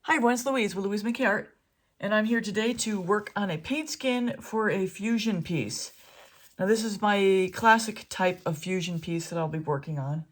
Hi everyone, it's Louise with louisemckayart, and I'm here today to work on a paint skin for a fusion piece. Now this is my classic type of fusion piece that I'll be working on,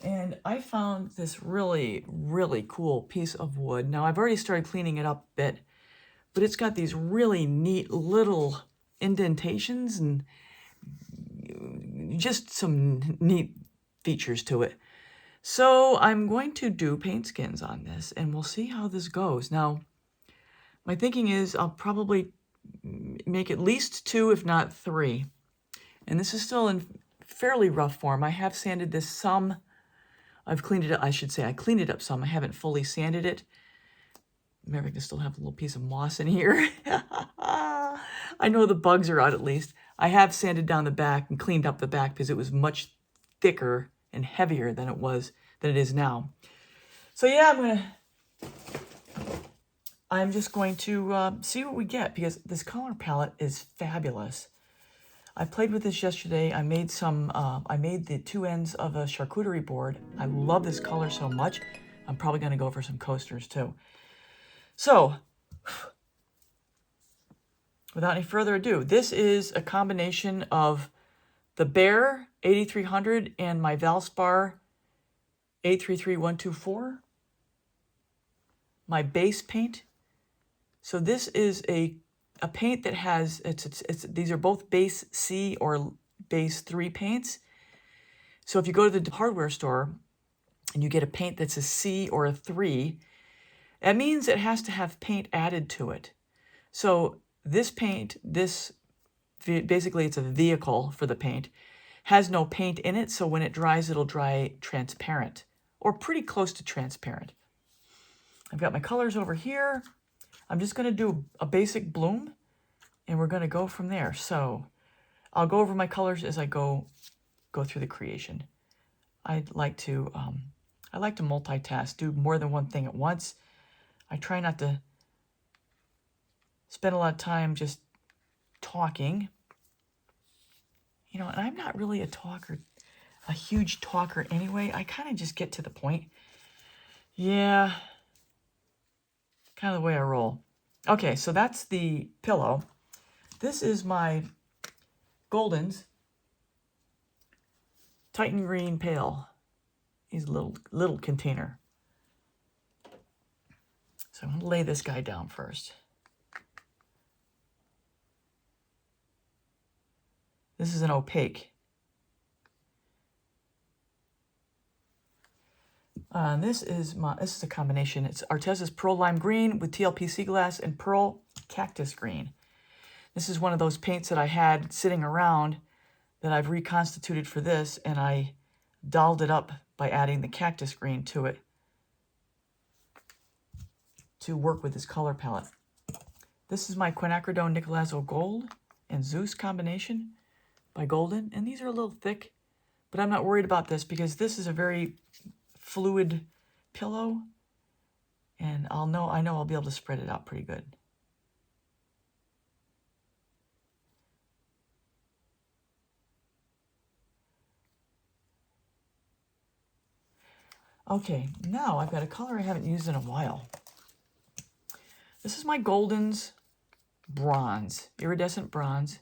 and I found this really cool piece of wood. Now I've already started cleaning it up a bit, but it's got these really neat little indentations and just some neat features to it. So I'm going to do paint skins on this, and we'll see how this goes. Now, my thinking is I'll probably make at least 2, if not 3. And this is still in fairly rough form. I have sanded this some. I've cleaned it up. I should say I cleaned it up some. I haven't fully sanded it. Maybe I can still have a little piece of moss in here. I know the bugs are out at least. I have sanded down the back and cleaned up the back because it was much thicker and heavier than it is now. So yeah, I'm just going to see what we get, because this color palette is fabulous. I played with this yesterday. I made the 2 ends of a charcuterie board. I love this color so much. I'm probably going to go for some coasters too. So, without any further ado, this is a combination of the Bear 8300 and my Valspar 833124, my base paint. So this is a paint that has, these are both base C or base 3 paints. So if you go to the hardware store and you get a paint that's a C or a 3, that means it has to have paint added to it. So this paint, basically it's a vehicle for the paint, has no paint in it, so when it dries, it'll dry transparent, or pretty close to transparent. I've got my colors over here. I'm just going to do a basic bloom, and we're going to go from there. So I'll go over my colors as I go through the creation. I like to multitask, do more than one thing at once. I try not to spend a lot of time just talking. You know, and I'm not really a huge talker anyway. I kind of just get to the point. Yeah, kind of the way I roll. Okay, so that's the pillow. This is my Golden's Titan Green Pail. He's a little container. So I'm going to lay this guy down first. This is an opaque. This is a combination. It's Artesa's Pearl Lime Green with TLPC glass and Pearl Cactus Green. This is one of those paints that I had sitting around that I've reconstituted for this, and I dolled it up by adding the cactus green to it to work with this color palette. This is my Quinacridone Nicolazzo Gold and Zeus combination by Golden, and these are a little thick, but I'm not worried about this because this is a very fluid pillow, and I know I'll be able to spread it out pretty good. Okay, now I've got a color I haven't used in a while. This is my Golden's Bronze, Iridescent Bronze.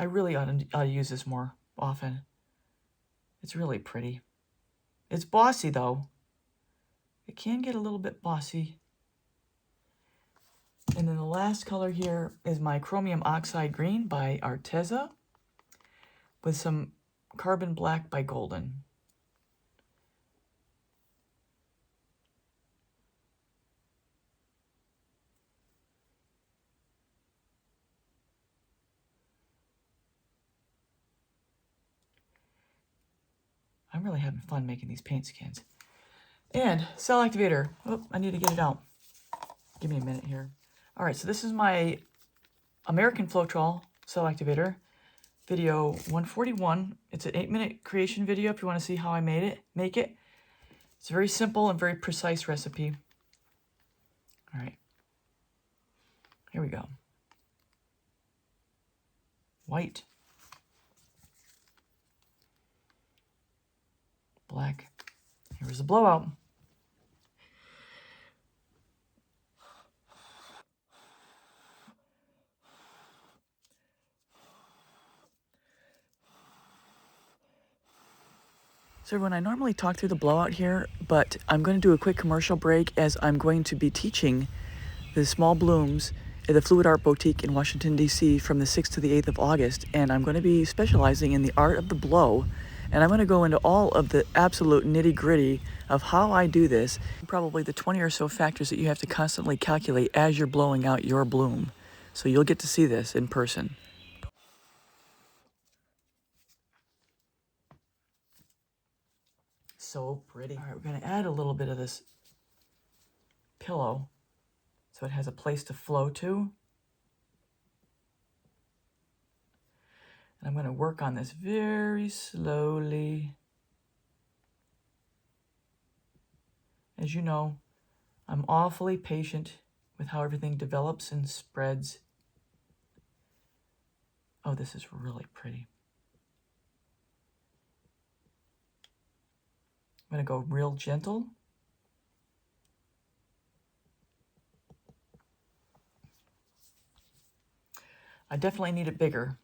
I really ought to use this more often. It's really pretty. It's bossy though. It can get a little bit bossy. And then the last color here is my Chromium Oxide Green by Arteza with some Carbon Black by Golden. I'm really having fun making these paint skins. And cell activator. Oh, I need to get it out. Give me a minute here. All right, so this is my American Floetrol cell activator, video 141. It's an 8-minute creation video if you want to see how I make it. It's a very simple and very precise recipe. All right, here we go. White. Black. Here's the blowout. So everyone, I normally talk through the blowout here, but I'm going to do a quick commercial break as I'm going to be teaching the small blooms at the Fluidart Boutique in Washington, D.C. from the 6th to the 8th of August. And I'm going to be specializing in the art of the blow. And I'm going to go into all of the absolute nitty-gritty of how I do this. Probably the 20 or so factors that you have to constantly calculate as you're blowing out your bloom. So you'll get to see this in person. So pretty. All right, we're going to add a little bit of this pillow so it has a place to flow to. And I'm going to work on this very slowly. As you know, I'm awfully patient with how everything develops and spreads. Oh, this is really pretty. I'm going to go real gentle. I definitely need it bigger.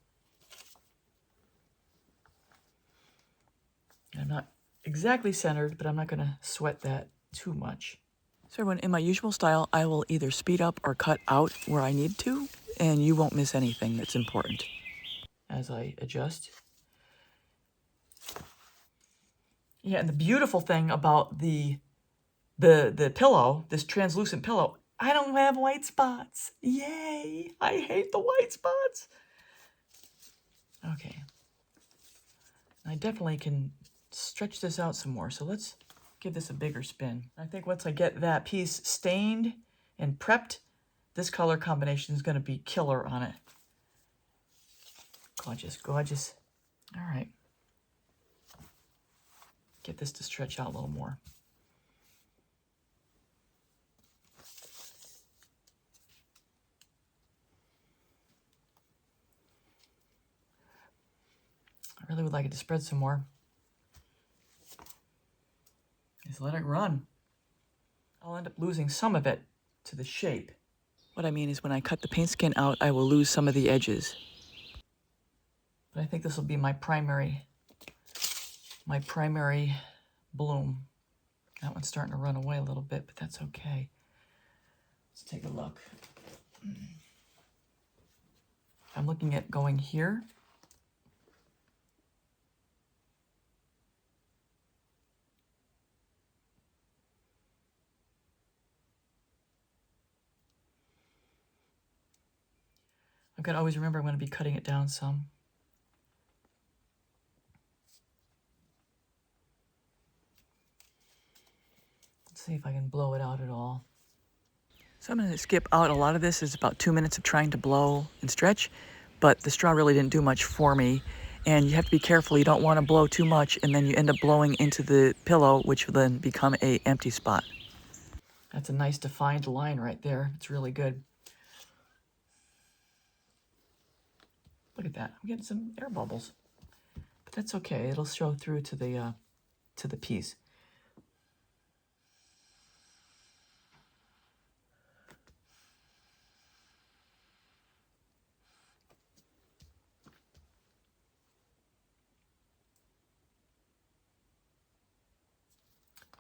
I'm not exactly centered, but I'm not going to sweat that too much. So everyone, in my usual style, I will either speed up or cut out where I need to, and you won't miss anything that's important as I adjust. Yeah, and the beautiful thing about the pillow, this translucent pillow, I don't have white spots. Yay! I hate the white spots. Okay. I definitely can stretch this out some more. So let's give this a bigger spin. I think once I get that piece stained and prepped, this color combination is going to be killer on it. Gorgeous, gorgeous. All right. Get this to stretch out a little more. I really would like it to spread some more. Just let it run. I'll end up losing some of it to the shape. What I mean is when I cut the paint skin out, I will lose some of the edges. But I think this will be my primary bloom. That one's starting to run away a little bit, but that's okay. Let's take a look. I'm looking at going here. I've got to always remember I'm going to be cutting it down some. Let's see if I can blow it out at all. So I'm going to skip out a lot of this. It's about 2 minutes of trying to blow and stretch, but the straw really didn't do much for me. And you have to be careful. You don't want to blow too much, and then you end up blowing into the pillow, which will then become an empty spot. That's a nice defined line right there. It's really good. Look at that. I'm getting some air bubbles, but that's okay. It'll show through to the piece.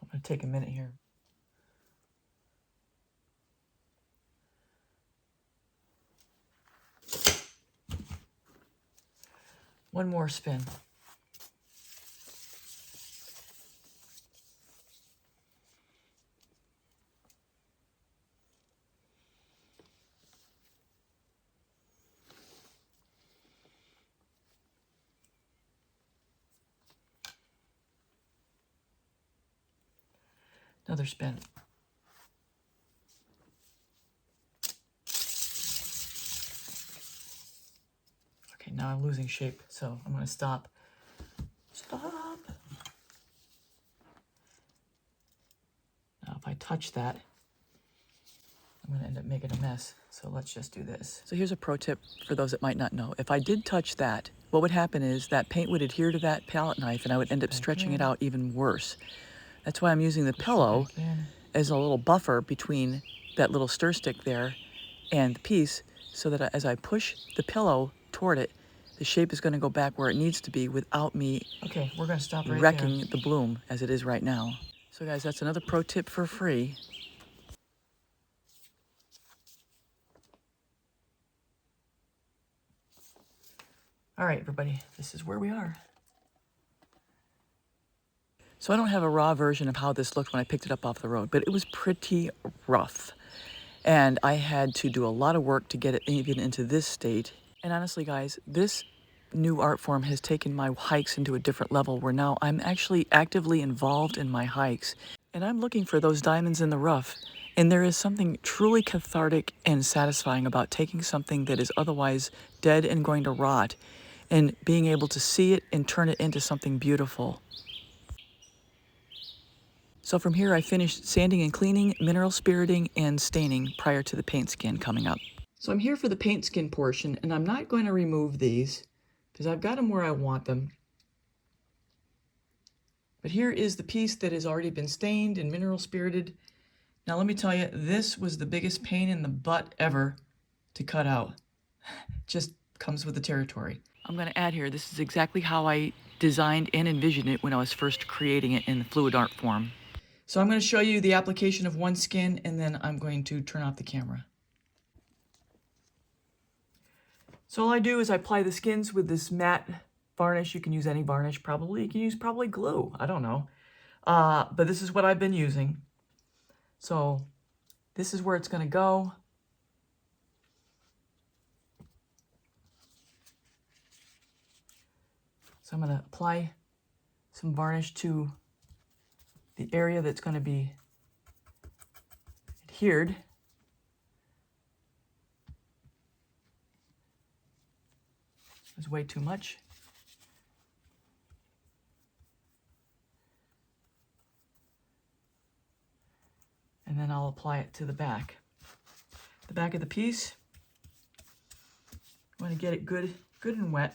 I'm going to take a minute here. One more spin. Another spin. Okay, now I'm losing shape, so I'm going to stop. Stop. Now, if I touch that, I'm going to end up making a mess. So let's just do this. So here's a pro tip for those that might not know. If I did touch that, what would happen is that paint would adhere to that palette knife, and I would end up stretching it out even worse. That's why I'm using the pillow as a little buffer between that little stir stick there and the piece, so that as I push the pillow toward it, the shape is going to go back where it needs to be without me Okay, we're going to stop right wrecking there. the bloom as it is right now. So guys, that's another pro tip for free. All right, everybody, this is where we are. So I don't have a raw version of how this looked when I picked it up off the road, but it was pretty rough. And I had to do a lot of work to get it even into this state. And honestly, guys, this new art form has taken my hikes into a different level where now I'm actually actively involved in my hikes. And I'm looking for those diamonds in the rough. And there is something truly cathartic and satisfying about taking something that is otherwise dead and going to rot and being able to see it and turn it into something beautiful. So from here I finished sanding and cleaning, mineral spiriting, and staining prior to the paint skin coming up. So I'm here for the paint skin portion, and I'm not going to remove these because I've got them where I want them. But here is the piece that has already been stained and mineral spirited. Now let me tell you, this was the biggest pain in the butt ever to cut out. Just comes with the territory. I'm going to add here, this is exactly how I designed and envisioned it when I was first creating it in the fluid art form. So I'm going to show you the application of one skin, and then I'm going to turn off the camera. So all I do is I apply the skins with this matte varnish. You can use any varnish probably. You can use probably glue. I don't know. But this is what I've been using. So this is where it's going to go. So I'm going to apply some varnish to the area that's going to be adhered. There's way too much. And then I'll apply it to the back. The back of the piece, I want to get it good and wet.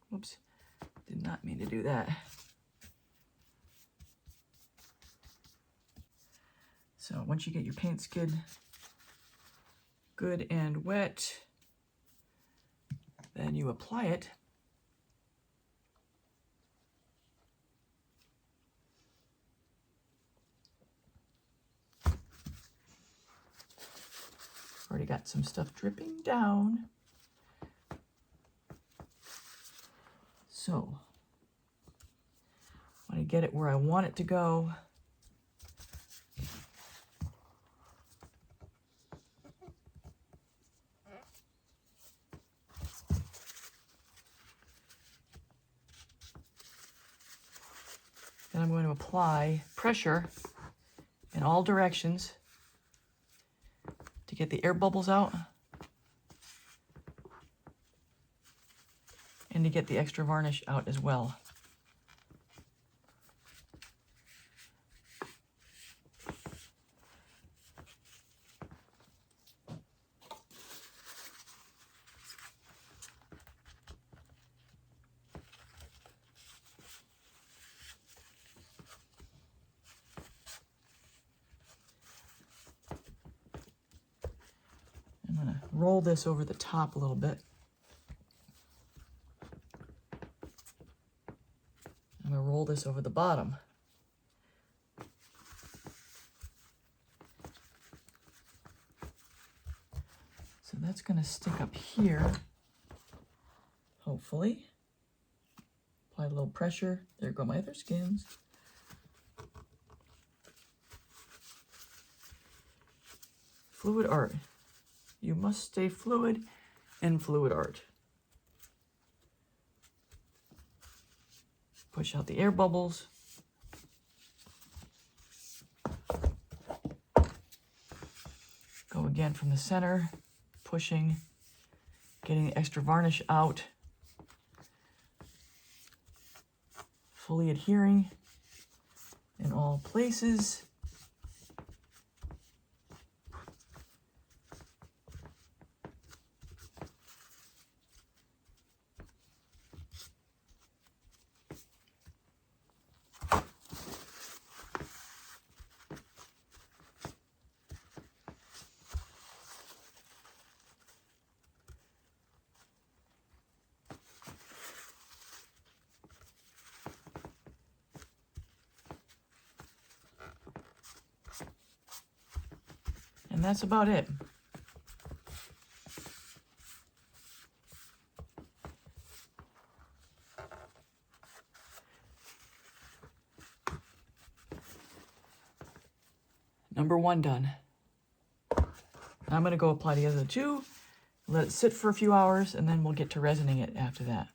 Whoops, did not mean to do that. So once you get your paint skid good and wet, then you apply it. Already got some stuff dripping down. So I want to get it where I want it to go. Then I'm going to apply pressure in all directions to get the air bubbles out and to get the extra varnish out as well. I'm going to roll this over the top a little bit. I'm going to roll this over the bottom. So that's going to stick up here, hopefully. Apply a little pressure. There go my other skins. Fluid art. You must stay fluid in fluid art. Push out the air bubbles. Go again from the center, pushing, getting the extra varnish out, fully adhering in all places. And that's about it. Number 1 done. I'm going to go apply the other 2, let it sit for a few hours, and then we'll get to resining it after that.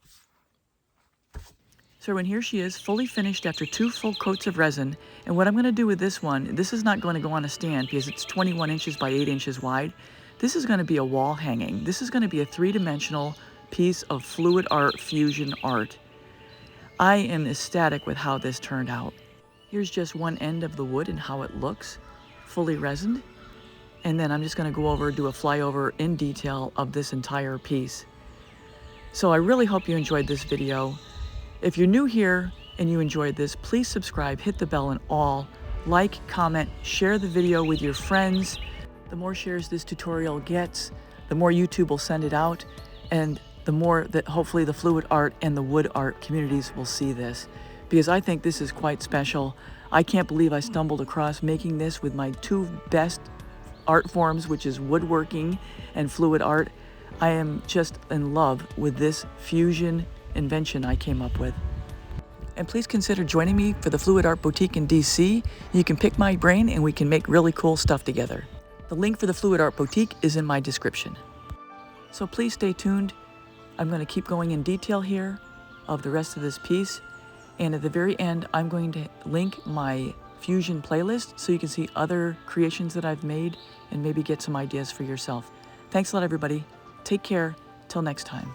So everyone, here she is, fully finished after 2 full coats of resin. And what I'm going to do with this one, this is not going to go on a stand because it's 21 inches by 8 inches wide. This is going to be a wall hanging. This is going to be a 3-dimensional piece of fluid art fusion art. I am ecstatic with how this turned out. Here's just one end of the wood and how it looks, fully resined. And then I'm just going to go over, do a flyover in detail of this entire piece. So I really hope you enjoyed this video. If you're new here and you enjoyed this, please subscribe, hit the bell and all, like, comment, share the video with your friends. The more shares this tutorial gets, the more YouTube will send it out, and the more that hopefully the fluid art and the wood art communities will see this, because I think this is quite special. I can't believe I stumbled across making this with my 2 best art forms, which is woodworking and fluid art. I am just in love with this fusion invention I came up with. And please consider joining me for the Fluid Art Boutique in DC. You can pick my brain and we can make really cool stuff together. The link for the Fluid Art Boutique is in my description. So please stay tuned. I'm going to keep going in detail here of the rest of this piece. And at the very end, I'm going to link my fusion playlist so you can see other creations that I've made and maybe get some ideas for yourself. Thanks a lot, everybody. Take care. Till next time.